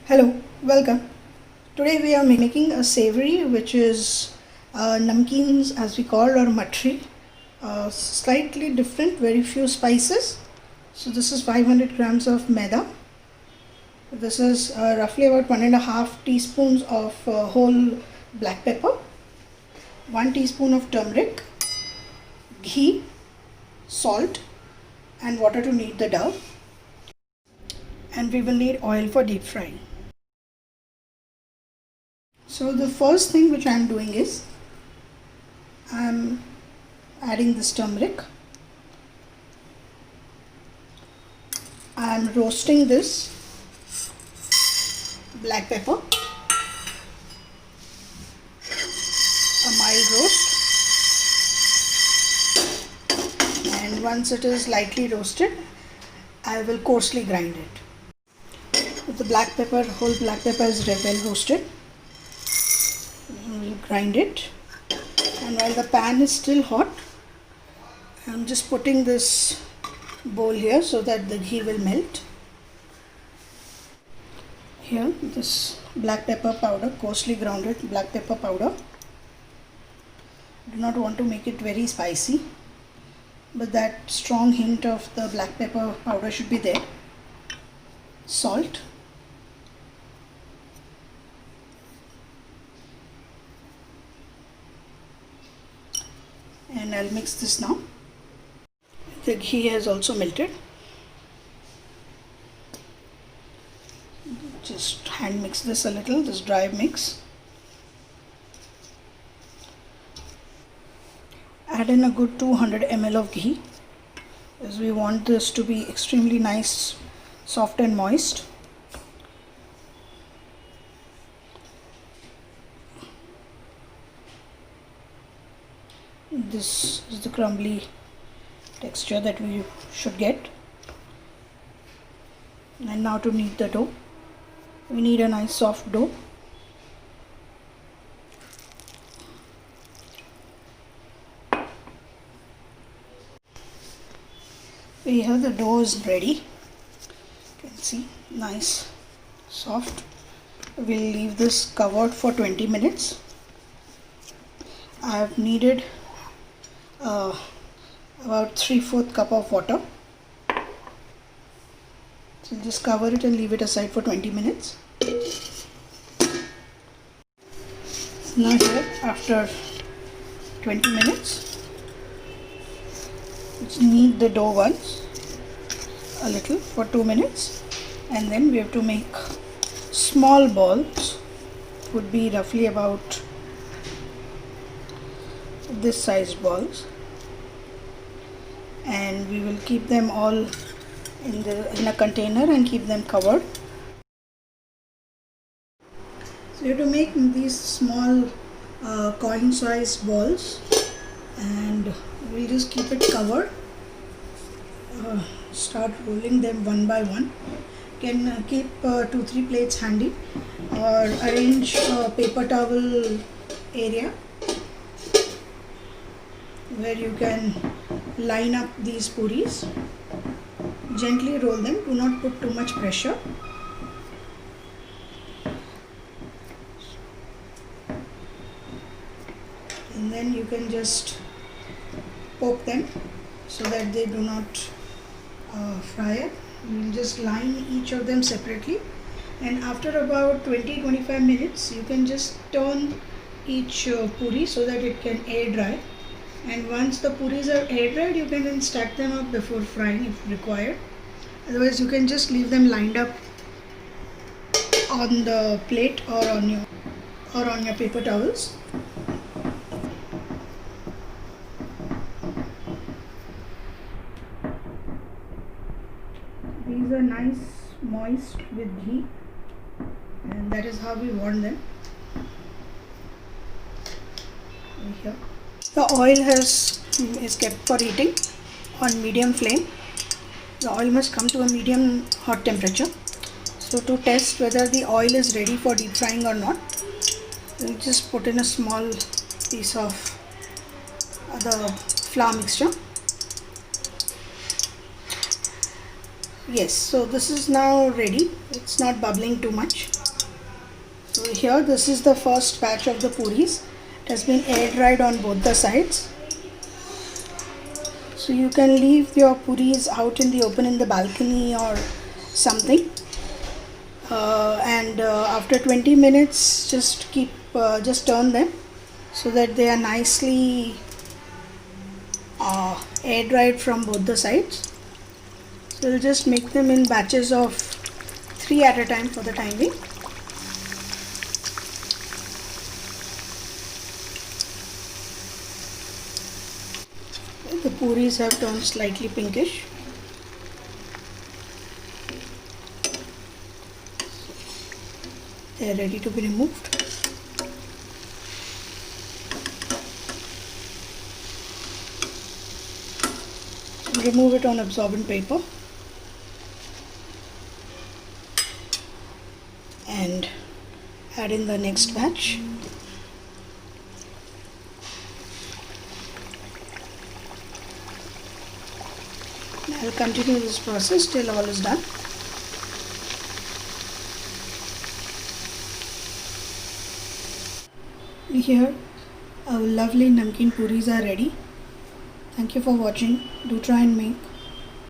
Hello, welcome. Today we are making a savory which is namkeens as we call or matri. Slightly different, very few spices. So this is 500 grams of maida. This is roughly about 1.5 teaspoons of whole black pepper, 1 teaspoon of turmeric, ghee, salt and water to knead the dough. And we will need oil for deep frying. So the first thing which I am doing is I am adding this turmeric. I am roasting this black pepper, a mild roast, and once it is lightly roasted I will coarsely grind it. With the black pepper, whole black pepper is well roasted, we'll grind it, and while the pan is still hot I'm just putting this bowl here so that the ghee will melt. Here this black pepper powder, coarsely grounded black pepper powder. Do not want to make it very spicy, but that strong hint of the black pepper powder should be there. Salt, and I'll mix this now. The ghee has also melted. Just hand mix this a little, this dry mix. Add in a good 200 ml of ghee, as we want this to be extremely nice, soft and moist. This is the crumbly texture that we should get. And now to knead the dough, we need a nice soft dough. Here the dough is ready. You can see, nice, soft. We'll leave this covered for 20 minutes. I have kneaded about 3/4 cup of water. So just cover it and leave it aside for 20 minutes. Now here, after 20 minutes, let's knead the dough once, a little, for 2 minutes, and then we have to make small balls. Would be roughly about this size balls, and we will keep them all in a container and keep them covered. So you have to make these small coin sized balls, and we'll just keep it covered. Start rolling them one by one. You can keep 2-3 plates handy, or arrange a paper towel area where you can line up these puris. Gently roll them, do not put too much pressure. And then you can just poke them so that they do not fry up. You will just line each of them separately, and after about 20-25 minutes you can just turn each puri so that it can air dry. And once the puris are air dried, you can then stack them up before frying if required. Otherwise you can just leave them lined up on the plate or on your paper towels. These are nice, moist with ghee, and that is how we want them. Here the oil is kept for heating on medium flame. The oil must come to a medium hot temperature. So to test whether the oil is ready for deep frying or not, we'll just put in a small piece of the flour mixture. Yes, so this is now ready. It's not bubbling too much. So here, this is the first batch of the puris. It has been air dried on both the sides. So you can leave your puris out in the open in the balcony or something. And after 20 minutes, just turn them so that they are nicely air dried from both the sides. So we'll just make them in batches of 3 at a time for the time being. The puris have turned slightly pinkish. They are ready to be removed. Remove it on absorbent paper and add in the next batch. I'll continue this process till all is done. Here our lovely namkeen puris are ready. Thank you for watching. Do try and make.